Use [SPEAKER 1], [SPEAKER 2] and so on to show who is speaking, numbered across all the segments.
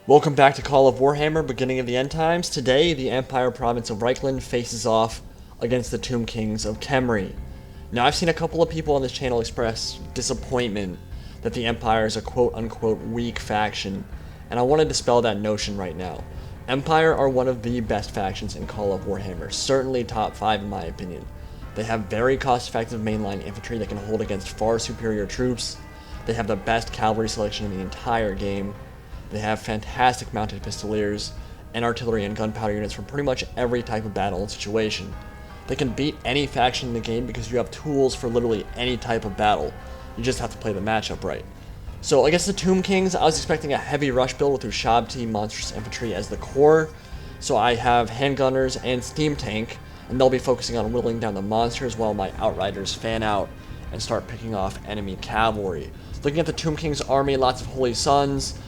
[SPEAKER 1] Welcome back to Call of Warhammer, beginning of the end times. Today, the Empire province of Reikland faces off against the Tomb Kings of Khemri. Now, I've seen a couple of people on this channel express disappointment that the Empire is a quote-unquote weak faction, and I want to dispel that notion right now. Empire are one of the best factions in Call of Warhammer, certainly top 5 in my opinion. They have very cost-effective mainline infantry that can hold against far superior troops. They have the best cavalry selection in the entire game. They have fantastic mounted pistoliers and artillery and gunpowder units for pretty much every type of battle and situation. They can beat any faction in the game because you have tools for literally any type of battle. You just have to play the matchup right. So against the Tomb Kings, I was expecting a heavy rush build with Ushabti monstrous infantry as the core. So I have handgunners and steam tank, and they'll be focusing on whittling down the monsters while my outriders fan out and start picking off enemy cavalry. Looking at the Tomb Kings army, lots of Holy Sons,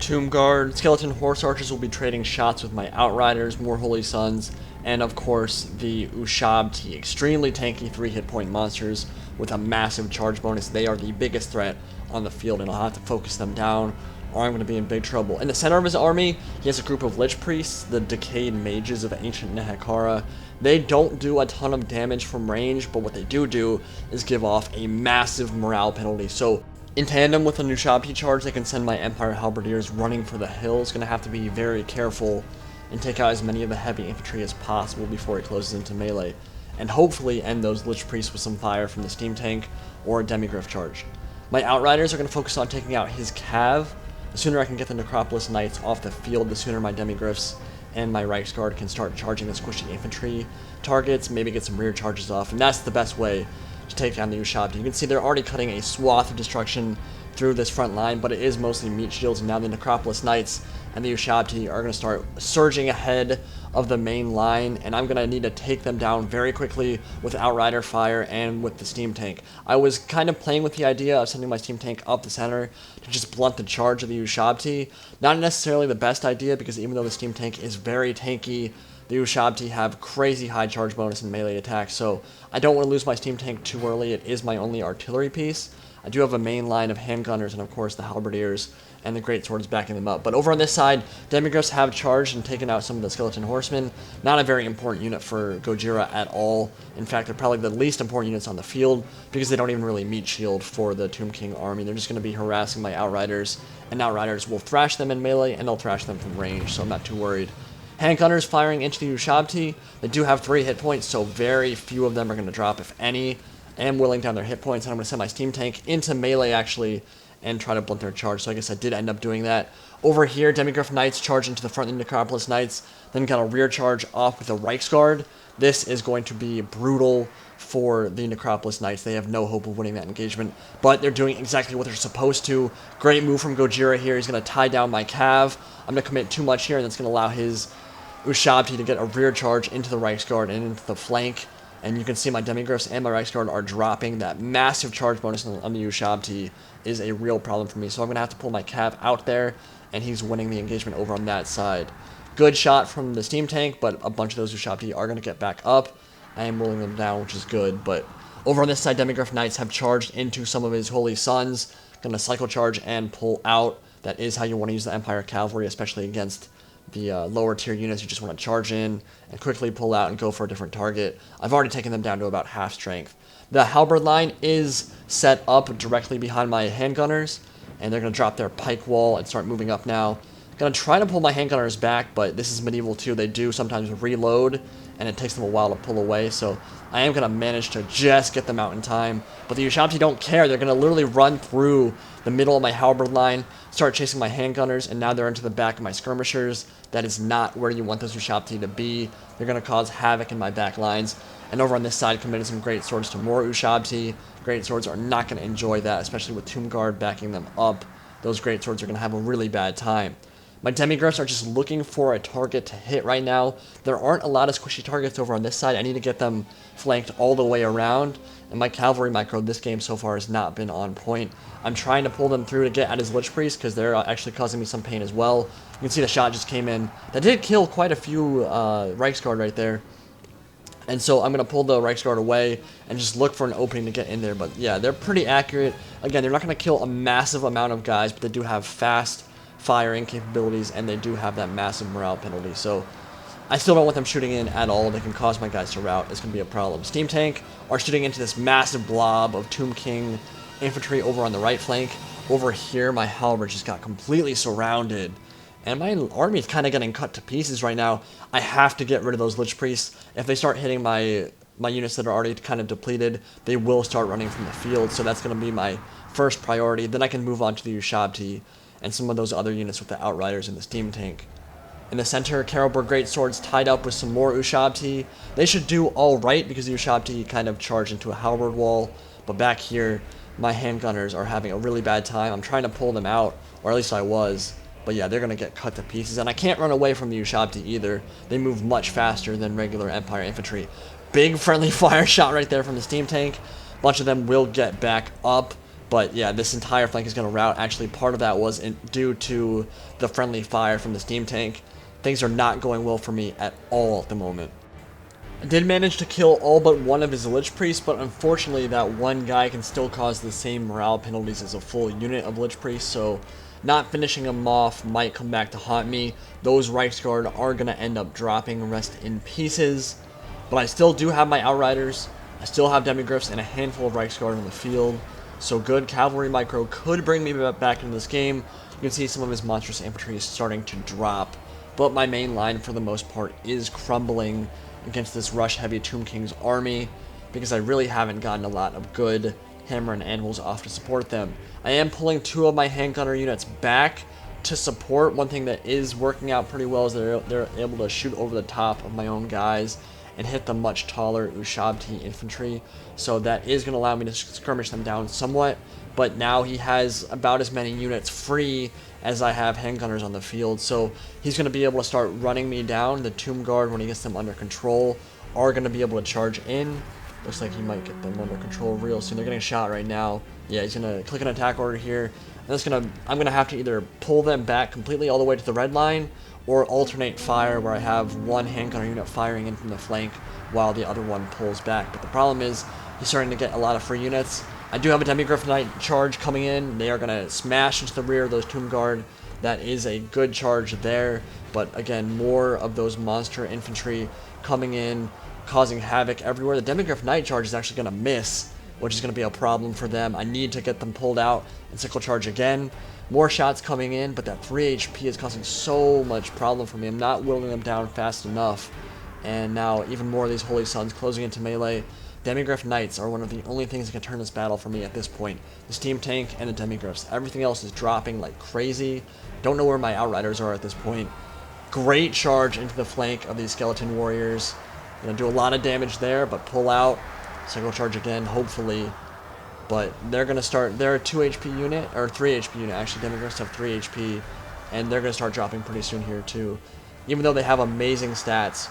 [SPEAKER 1] Tomb Guard, Skeleton Horse Archers will be trading shots with my Outriders, more Holy Sons, and of course the Ushabti, extremely tanky 3 hit point monsters with a massive charge bonus. They are the biggest threat on the field, and I'll have to focus them down or I'm going to be in big trouble. In the center of his army, he has a group of Liche Priests, the Decayed Mages of Ancient Nehekara. They don't do a ton of damage from range, but what they do is give off a massive morale penalty. So in tandem with a Ushabti charge, they can send my Empire Halberdiers running for the hills. Going to have to be very careful and take out as many of the heavy infantry as possible before he closes into melee, and hopefully end those Liche Priests with some fire from the steam tank or a Demigryph charge. My Outriders are going to focus on taking out his cav. The sooner I can get the Necropolis Knights off the field, the sooner my Demigryphs and my Reiksguard can start charging the squishy infantry targets, maybe get some rear charges off, and that's the best way to take down the Ushabti. You can see they're already cutting a swath of destruction through this front line, but it is mostly meat shields, and now the Necropolis Knights and the Ushabti are going to start surging ahead of the main line, and I'm going to need to take them down very quickly with Outrider fire and with the steam tank. I was kind of playing with the idea of sending my steam tank up the center to just blunt the charge of the Ushabti. Not necessarily the best idea, because even though the steam tank is very tanky, the Ushabti have crazy high charge bonus in melee attacks, so I don't want to lose my steam tank too early. It is my only artillery piece. I do have a main line of handgunners and of course the halberdiers and the greatswords backing them up. But over on this side, Demigryphs have charged and taken out some of the skeleton horsemen. Not a very important unit for Gojira at all. In fact, they're probably the least important units on the field because they don't even really meet shield for the Tomb King army. They're just going to be harassing my Outriders, and Outriders will thrash them in melee and they'll thrash them from range, so I'm not too worried. Handgunners firing into the Ushabti. They do have 3 hit points, so very few of them are going to drop, if any. I am whittling down their hit points, and I'm going to send my steam tank into melee, actually, and try to blunt their charge, so I guess I did end up doing that. Over here, Demigryph Knights charge into the front of the Necropolis Knights, then got a rear charge off with a Reiksguard. This is going to be brutal for the Necropolis Knights. They have no hope of winning that engagement, but they're doing exactly what they're supposed to. Great move from Gojira here. He's going to tie down my cav. I'm going to commit too much here, and that's going to allow his Ushabti to get a rear charge into the Reiksguard and into the flank. And you can see my Demigryphs and my Reiksguard are dropping. That massive charge bonus on the Ushabti is a real problem for me. So I'm going to have to pull my cav out there, and he's winning the engagement over on that side. Good shot from the steam tank, but a bunch of those Ushabti are going to get back up. I am rolling them down, which is good. But over on this side, Demigryph Knights have charged into some of his Holy Sons. Going to cycle charge and pull out. That is how you want to use the Empire Cavalry, especially against the lower tier units. You just want to charge in and quickly pull out and go for a different target. I've already taken them down to about half strength. The halberd line is set up directly behind my handgunners, and they're going to drop their pike wall and start moving up now. Going to try to pull my handgunners back, but this is medieval too. They do sometimes reload, and it takes them a while to pull away, so I am going to manage to just get them out in time. But the Ushabti don't care. They're going to literally run through the middle of my halberd line, start chasing my handgunners, and now they're into the back of my skirmishers. That is not where you want those Ushabti to be. They're going to cause havoc in my back lines. And over on this side, committed some great swords to more Ushabti. Great swords are not going to enjoy that, especially with Tomb Guard backing them up. Those great swords are going to have a really bad time. My Demigryphs are just looking for a target to hit right now. There aren't a lot of squishy targets over on this side. I need to get them flanked all the way around. And my cavalry micro this game so far has not been on point. I'm trying to pull them through to get at his Liche Priests because they're actually causing me some pain as well. You can see the shot just came in. That did kill quite a few Reiksguard right there. And so I'm going to pull the Reiksguard away and just look for an opening to get in there. But yeah, they're pretty accurate. Again, they're not going to kill a massive amount of guys, but they do have fast, firing capabilities, and they do have that massive morale penalty. So I still don't want them shooting in at all. They can cause my guys to rout. It's going to be a problem. Steam Tank are shooting into this massive blob of Tomb King infantry over on the right flank. Over here, my halberd just got completely surrounded. And my army is kind of getting cut to pieces right now. I have to get rid of those Liche Priests. If they start hitting my units that are already kind of depleted, they will start running from the field. So that's going to be my first priority. Then I can move on to the Ushabti and some of those other units with the Outriders and the Steam Tank. In the center, Greatswords tied up with some more Ushabti. They should do all right because the Ushabti kind of charge into a halberd wall. But back here, my handgunners are having a really bad time. I'm trying to pull them out, or at least I was. But yeah, they're going to get cut to pieces. And I can't run away from the Ushabti either. They move much faster than regular Empire infantry. Big friendly fire shot right there from the Steam Tank. A bunch of them will get back up. But yeah, this entire flank is going to rout. Actually, part of that was due to the friendly fire from the Steam Tank. Things are not going well for me at all at the moment. I did manage to kill all but one of his Liche Priests, but unfortunately that one guy can still cause the same morale penalties as a full unit of Liche Priests, so not finishing him off might come back to haunt me. Those Reiksguard are going to end up dropping, rest in pieces. But I still do have my Outriders. I still have Demigryphs and a handful of Reiksguard on the field. So good cavalry micro could bring me back into this game. You can see some of his monstrous infantry is starting to drop. But my main line, for the most part, is crumbling against this rush-heavy Tomb King's army, because I really haven't gotten a lot of good hammer and anvils off to support them. I am pulling 2 of my handgunner units back to support. One thing that is working out pretty well is they're able to shoot over the top of my own guys and hit the much taller Ushabti infantry, so that is going to allow me to skirmish them down somewhat. But now he has about as many units free as I have handgunners on the field, so he's going to be able to start running me down. The Tomb Guard, when he gets them under control, are going to be able to charge in. Looks like he might get them under control real soon. They're getting shot right now. Yeah, he's going to click an attack order here. And I'm going to have to either pull them back completely all the way to the red line, or alternate fire where I have one handgunner unit firing in from the flank while the other one pulls back. But the problem is he's starting to get a lot of free units. I do have a Demigryph Knight charge coming in. They are going to smash into the rear of those Tomb Guard. That is a good charge there. But again, more of those monster infantry coming in, causing havoc everywhere. The Demigryph Knight charge is actually going to miss, which is going to be a problem for them. I need to get them pulled out and sickle charge again. More shots coming in, but that 3 HP is causing so much problem for me. I'm not whittling them down fast enough. And now even more of these Holy Sons closing into melee. Demigryph Knights are one of the only things that can turn this battle for me at this point. The Steam Tank and the Demigryphs. Everything else is dropping like crazy. Don't know where my Outriders are at this point. Great charge into the flank of these Skeleton Warriors. Gonna do a lot of damage there, but pull out. Cycle charge again, hopefully. But they're gonna start. They're a 2 HP unit, or 3 HP unit actually. Demigryphs have 3 HP, and they're gonna start dropping pretty soon here too. Even though they have amazing stats,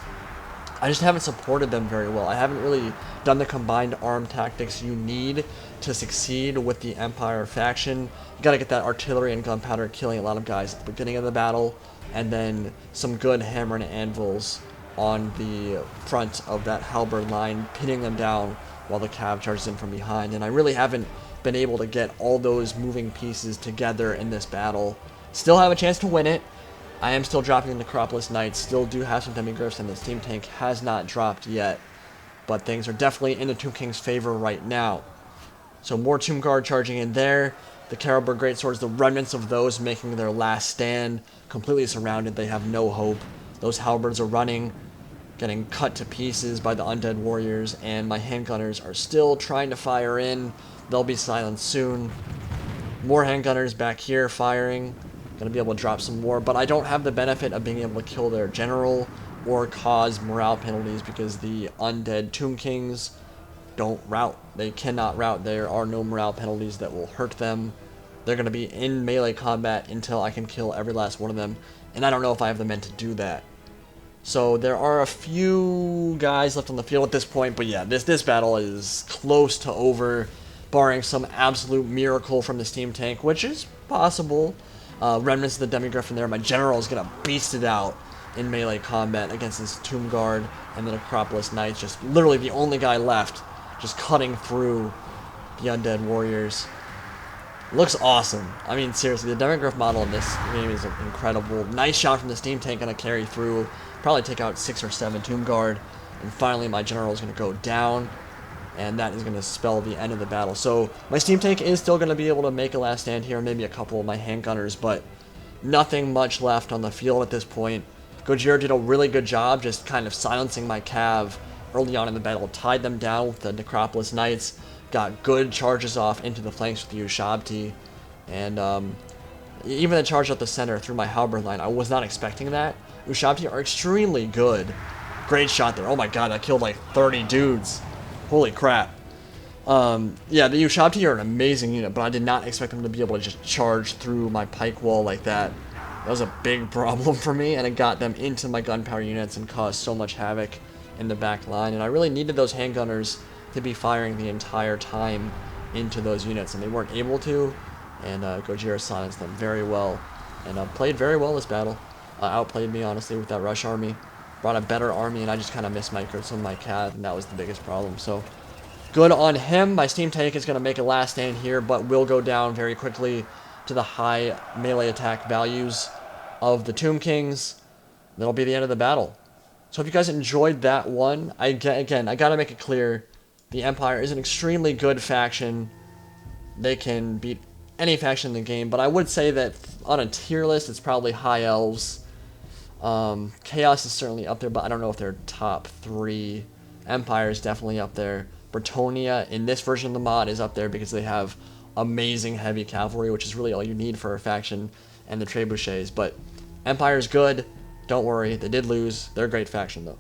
[SPEAKER 1] I just haven't supported them very well. I haven't really done the combined arm tactics you need to succeed with the Empire faction. You gotta get that artillery and gunpowder killing a lot of guys at the beginning of the battle, and then some good hammer and anvils on the front of that halberd line, pinning them down while the cav charges in from behind. And I really haven't been able to get all those moving pieces together in this battle. Still have a chance to win it. I am still dropping the Necropolis Knights, still do have some Demigryphs, and the Steam Tank has not dropped yet. But things are definitely in the Tomb King's favor right now. So more Tomb Guard charging in there. The Greatswords, the remnants of those making their last stand, completely surrounded. They have no hope. Those halberds are running, getting cut to pieces by the undead warriors, and my handgunners are still trying to fire in. They'll be silenced soon. More handgunners back here firing. Gonna be able to drop some more, but I don't have the benefit of being able to kill their general or cause morale penalties because the undead Tomb Kings don't rout. They cannot rout. There are no morale penalties that will hurt them. They're gonna be in melee combat until I can kill every last one of them, and I don't know if I have the men to do that. So there are a few guys left on the field at this point, but yeah, this battle is close to over, barring some absolute miracle from the Steam Tank, which is possible. Remnants of the Demigryph in there. My general is going to beast it out in melee combat against this Tomb Guard and the Necropolis Knights. Just literally the only guy left, just cutting through the undead warriors. Looks awesome. I mean, seriously, the Demigryph model in this game is incredible. Nice shot from the Steam Tank, gonna carry through, probably take out 6 or 7 Tomb Guard, and finally my general is gonna go down, and that is gonna spell the end of the battle. So my Steam Tank is still gonna be able to make a last stand here, maybe a couple of my handgunners, but nothing much left on the field at this point. Gojira did a really good job just kind of silencing my cav early on in the battle, tied them down with the Necropolis Knights, got good charges off into the flanks with the Ushabti, and even the charge up the center through my halberd line, I was not expecting that. Ushabti are extremely good. Great shot there. Oh my god, that killed like 30 dudes. Holy crap. Yeah, the Ushabti are an amazing unit, but I did not expect them to be able to just charge through my pike wall like that. That was a big problem for me, and it got them into my gunpowder units and caused so much havoc in the back line, and I really needed those handgunners to be firing the entire time into those units, and they weren't able to, and Gojira silenced them very well, and played very well this battle. Outplayed me, honestly, with that rush army. Brought a better army, and I just kind of mismicroed some of my cav, and that was the biggest problem. So, good on him. My Steam Tank is going to make a last stand here, but will go down very quickly to the high melee attack values of the Tomb Kings. That'll be the end of the battle. So if you guys enjoyed that one, again, I got to make it clear, the Empire is an extremely good faction. They can beat any faction in the game, but I would say that on a tier list, it's probably High Elves. Chaos is certainly up there, but I don't know if they're top 3. Empire is definitely up there. Bretonia, in this version of the mod, is up there because they have amazing heavy cavalry, which is really all you need for a faction, and the trebuchets. But Empire is good. Don't worry, they did lose. They're a great faction, though.